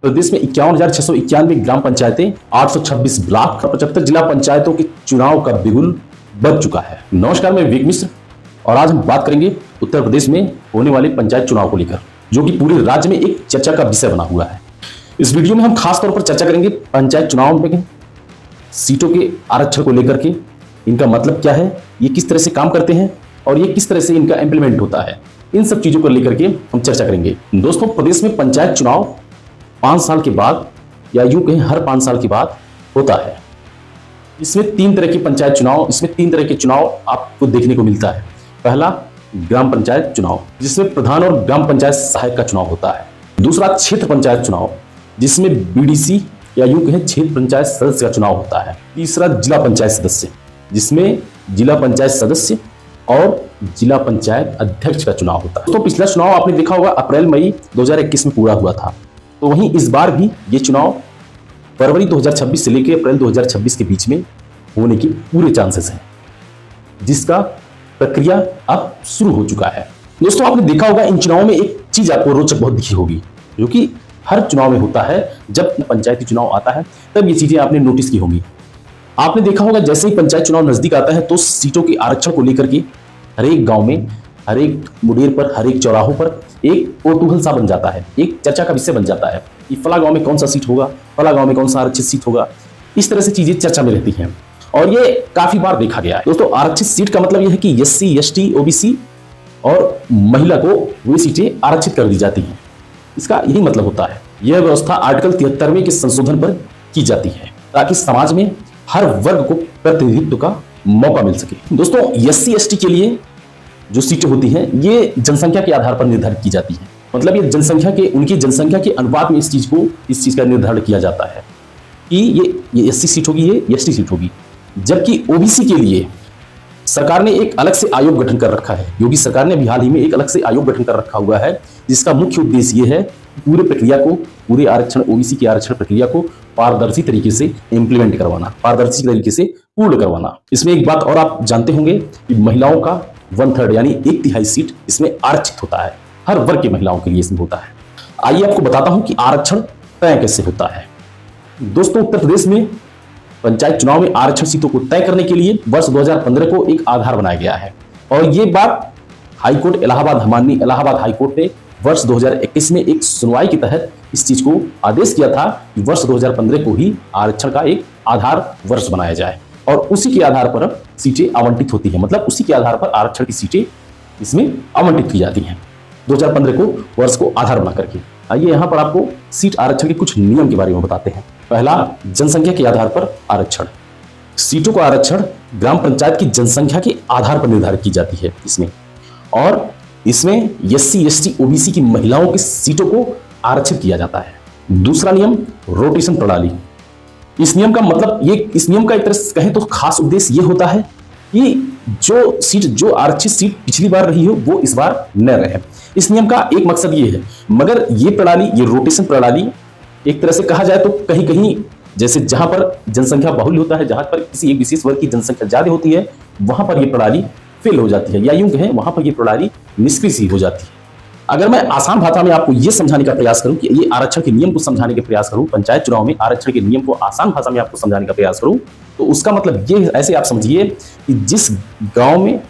प्रदेश में 51,691 ग्राम पंचायतें, 826 ब्लॉक, 75 जिला पंचायतों के चुनाव का बिगुल बज चुका है। नमस्कार, मैं विवेक मिश्र और आज हम बात करेंगे उत्तर प्रदेश में होने वाले पंचायत चुनाव को लेकर, जो कि पूरे राज्य में एक चर्चा का विषय बना हुआ है। इस वीडियो में हम खास तौर पर चर्चा करेंगे पंचायत चुनाव में सीटों के आरक्षण को लेकर के, इनका मतलब क्या है, ये किस तरह से काम करते हैं और ये किस तरह से इनका इम्प्लीमेंट होता है, इन सब चीजों को लेकर के हम चर्चा करेंगे। दोस्तों, प्रदेश में पंचायत चुनाव 5 साल के बाद या यूं कहें हर 5 साल के बाद होता है। इसमें 3 तरह के चुनाव आपको देखने को मिलता है। पहला, ग्राम पंचायत चुनाव, जिसमें प्रधान और ग्राम पंचायत सहायक का चुनाव होता है। दूसरा, क्षेत्र पंचायत चुनाव, जिसमें बीडीसी या यूं कहें क्षेत्र पंचायत सदस्य का चुनाव होता है। तीसरा, जिला पंचायत सदस्य, जिसमें जिला पंचायत सदस्य और जिला पंचायत अध्यक्ष का चुनाव होता है। तो पिछला चुनाव आपने देखा होगा अप्रैल मई 2021 में पूरा हुआ था, तो वहीं इस बार भी ये चुनाव फरवरी 2026 से लेकर अप्रैल 2026 के बीच में होने के पूरे चांसेस हैं, जिसका प्रक्रिया अब शुरू हो चुका है। दोस्तों, आपने देखा होगा इन चुनावों में एक चीज आपको रोचक बहुत दिखी होगी, जो कि हर चुनाव में होता है। जब पंचायती चुनाव आता है तब ये चीजें आपने नोटिस की होंगी। आपने देखा होगा जैसे ही पंचायत चुनाव नजदीक आता है तो सीटों के आरक्षण को लेकर के हर एक गांव में, हर एक मुडेर पर, हर एक चौराहों पर एक कौतूहल सा बन जाता है, एक चर्चा का विषय बन जाता है कि फला गांव में कौन सा सीट होगा, फला गांव में कौन सा आरक्षित सीट होगा। इस तरह से चीजें चर्चा में रहती हैं और ये काफी बार देखा गया है। दोस्तों, आरक्षित सीट का मतलब यह है कि एससी, एसटी, ओबीसी और महिला को वे सीटें आरक्षित कर दी जाती हैं। इसका यही मतलब होता है। यह व्यवस्था आर्टिकल 73वें के संशोधन पर की जाती है ताकि समाज में हर वर्ग को प्रतिनिधित्व का मौका मिल सके। दोस्तों, एससी एसटी के लिए जो सीटें होती हैं ये जनसंख्या के आधार पर निर्धारित की जाती है। मतलब ये उनकी जनसंख्या के अनुपात में इस चीज का निर्धारण किया जाता है कि ये एससी सीट होगी, ये एसटी सीट होगी। जबकि ओबीसी के लिए सरकार ने एक अलग से आयोग गठन कर रखा है। योगी सरकार ने अभी हाल ही में एक अलग से आयोग गठन कर रखा हुआ है, जिसका मुख्य उद्देश्य ये है पूरे आरक्षण, ओबीसी की आरक्षण प्रक्रिया को पारदर्शी तरीके से इंप्लीमेंट करवाना, पारदर्शी तरीके से पूर्ण करवाना। इसमें एक बात और आप जानते होंगे कि महिलाओं का 1/3 यानी 1/3 सीट इसमें आरक्षित होता है। हर वर्ग की महिलाओं के लिए इसमें होता है। आइए आपको बताता हूं कि आरक्षण तय कैसे होता है। दोस्तों, उत्तर प्रदेश में पंचायत चुनाव में आरक्षण सीटों को तय करने के लिए वर्ष 2015 को एक आधार बनाया गया है और ये बात हाईकोर्ट माननीय इलाहाबाद हाईकोर्ट ने वर्ष 2021 में एक सुनवाई के तहत इस चीज को आदेश किया था कि वर्ष 2015 को ही आरक्षण का एक आधार वर्ष बनाया जाए और उसी के आधार पर सीटें आवंटित होती हैं। मतलब उसी के आधार पर आरक्षण की सीटें इसमें आवंटित की जाती हैं 2015 को वर्ष को आधार बना करके। आइए यहाँ पर आपको सीट आरक्षण के कुछ नियम के बारे में बताते हैं। पहला, जनसंख्या के आधार पर आरक्षण। सीटों का आरक्षण ग्राम पंचायत की जनसंख्या के आधार पर निर्धारित की जाती है इसमें एससी, एसटी, ओबीसी की महिलाओं की सीटों को आरक्षित किया जाता है। दूसरा नियम, रोटेशन प्रणाली। इस नियम का एक तरह से कहें तो खास उद्देश्य यह होता है कि जो आरक्षित सीट पिछली बार रही हो वो इस बार न रहे। इस नियम का एक मकसद ये है, मगर ये रोटेशन प्रणाली एक तरह से कहा जाए तो कहीं कहीं जैसे जहां पर जनसंख्या बाहुल्य होता है, जहां पर किसी एक विशेष वर्ग की जनसंख्या ज्यादा होती है, वहां पर यह प्रणाली फेल हो जाती है या यूं कहें वहां पर यह प्रणाली निष्क्रिय हो जाती है। अगर मैं आसान भाषा में आपको यह समझाने का प्रयास करूं कि ये आरक्षण के नियम को समझाने का प्रयास करूं, पंचायत चुनाव में आरक्षण के नियम को आसान भाषा में आपको समझाने का प्रयास करूं, तो उसका मतलब ये ऐसे आप समझिए कि जिस गांव में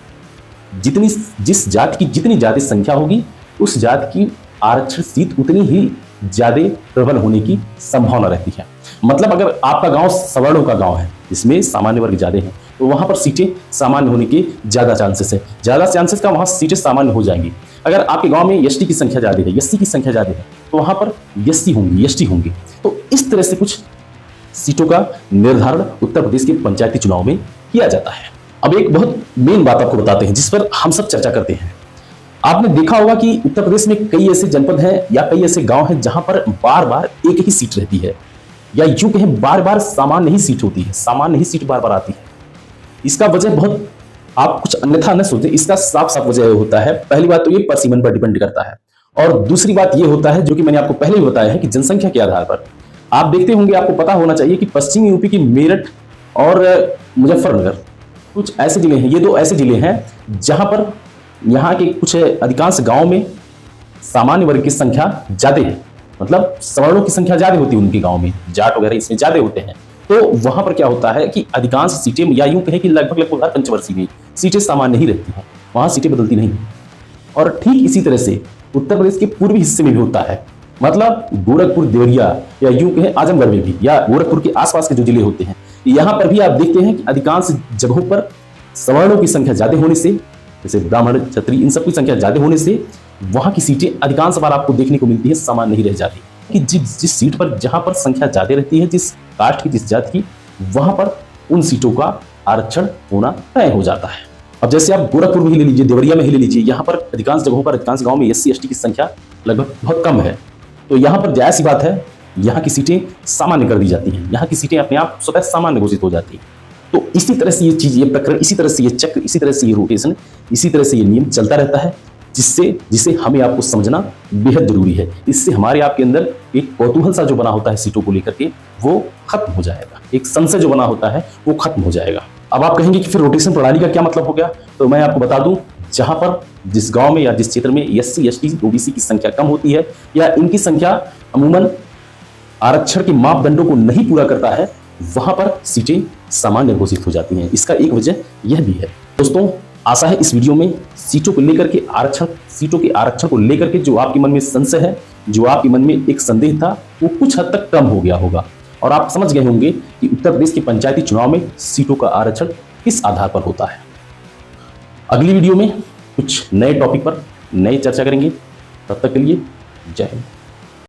जिस जाति की जितनी ज्यादा संख्या होगी, उस जाति की आरक्षण सीट उतनी ही ज्यादा प्रबल होने की संभावना रहती है। मतलब अगर आपका गांव सवर्णों का गांव है, इसमें सामान्य वर्ग ज्यादा है, तो वहां पर सीटें सामान्य होने के ज्यादा चांसेस है, का वहां सीटें सामान्य हो जाएंगी। अगर आपके गांव में एसटी की संख्या ज्यादा है, एससी की संख्या ज्यादा है, तो वहां पर एससी होंगी। तो इस तरह से कुछ सीटों का निर्धारण उत्तर प्रदेश के पंचायती चुनाव में किया जाता है। अब एक बहुत मेन बात आपको बताते हैं जिस पर हम सब चर्चा करते हैं। आपने देखा होगा कि उत्तर प्रदेश में कई ऐसे जनपद हैं या कई ऐसे गांव हैं जहां पर बार बार एक ही सीट रहती है, या यूं कहें बार बार सामान्य ही सीट होती है, सामान्य ही सीट बार बार आती है। इसका वजह बहुत, आप कुछ अन्यथा न सोचें, इसका साफ साफ वजह होता है। पहली बात तो ये परसिमन पर डिपेंड करता है और दूसरी बात ये होता है, जो कि मैंने आपको पहले ही बताया है, कि जनसंख्या के आधार पर आप देखते होंगे, आपको पता होना चाहिए कि पश्चिमी यूपी की मेरठ और मुजफ्फरनगर कुछ ऐसे जिले हैं, ये 2 ऐसे जिले हैं जहां पर यहाँ के कुछ अधिकांश गांव में सामान्य वर्ग की संख्या ज्यादा है। मतलब सवर्णों की संख्या ज्यादा होती है उनके गांव में, जाट वगैरह इसमें ज्यादा होते हैं। तो वहां पर क्या होता है कि अधिकांश सीटें, या यूं कहें कि लगभग हर पंचवर्षीय में सीटें सामान्य ही रहती हैं, वहां सीटें बदलती नहीं। और ठीक इसी तरह से उत्तर प्रदेश के पूर्वी हिस्से में भी होता है, मतलब गोरखपुर, देवरिया, या यूं कहें आजमगढ़ में भी, या गोरखपुर के आसपास के जो जिले होते हैं, यहाँ पर भी आप देखते हैं कि अधिकांश जगहों पर सवर्णों की संख्या ज्यादा होने से, जैसे ब्राह्मण, क्षत्रिय, इन सब की संख्या ज्यादा होने से वहां की सीटें अधिकांश बार आपको देखने को मिलती है सामान्य नहीं रह जाती। कि जिस सीट पर, जहां पर संख्या ज्यादा रहती है, जिस कास्ट की, जिस जाति की, वहां पर उन सीटों का आरक्षण होना तय हो जाता है। अब जैसे आप गोरखपुर में ही ले लीजिए, देवरिया में ही ले लीजिए, यहाँ पर अधिकांश जगहों पर, अधिकांश गांव में SC ST की संख्या लगभग बहुत कम है। तो यहाँ पर जायज सी बात है, यहाँ की सीटें सामान्य कर दी जाती हैं, यहाँ की सीटें अपने आप स्वतः सामान्य घोषित हो जाती हैं। तो इसी तरह से ये चीज, ये प्रकरण, इसी तरह से ये चक्र, इसी तरह से ये रोटेशन, इसी तरह से ये नियम चलता रहता है, जिसे हमें आपको समझना बेहद जरूरी है। इससे हमारे आपके अंदर एक कौतूहल सा जो बना होता है सीटों को लेकर के, वो खत्म हो जाएगा, एक संशय जो बना होता है वो खत्म हो जाएगा। अब आप कहेंगे कि फिर रोटेशन प्रणाली का क्या मतलब हो गया, तो मैं आपको बता दूं, जहां पर, जिस गांव में या जिस क्षेत्र में SC ST OBC की संख्या कम होती है, या इनकी संख्या अमूमन आरक्षण के मापदंडों को नहीं पूरा करता है, वहां पर सीटें सामान्य घोषित हो जाती हैं। इसका एक वजह यह भी है। दोस्तों, आशा है इस वीडियो में सीटों को लेकर के, सीटों के आरक्षण को लेकर के जो आपके मन में संशय है, जो आपके मन में एक संदेह था, वो कुछ हद तक कम हो गया होगा, और आप समझ गए होंगे कि उत्तर प्रदेश के पंचायती चुनाव में सीटों का आरक्षण किस आधार पर होता है। अगली वीडियो में कुछ नए टॉपिक पर नई चर्चा करेंगे। तब तक के लिए जय हिंद।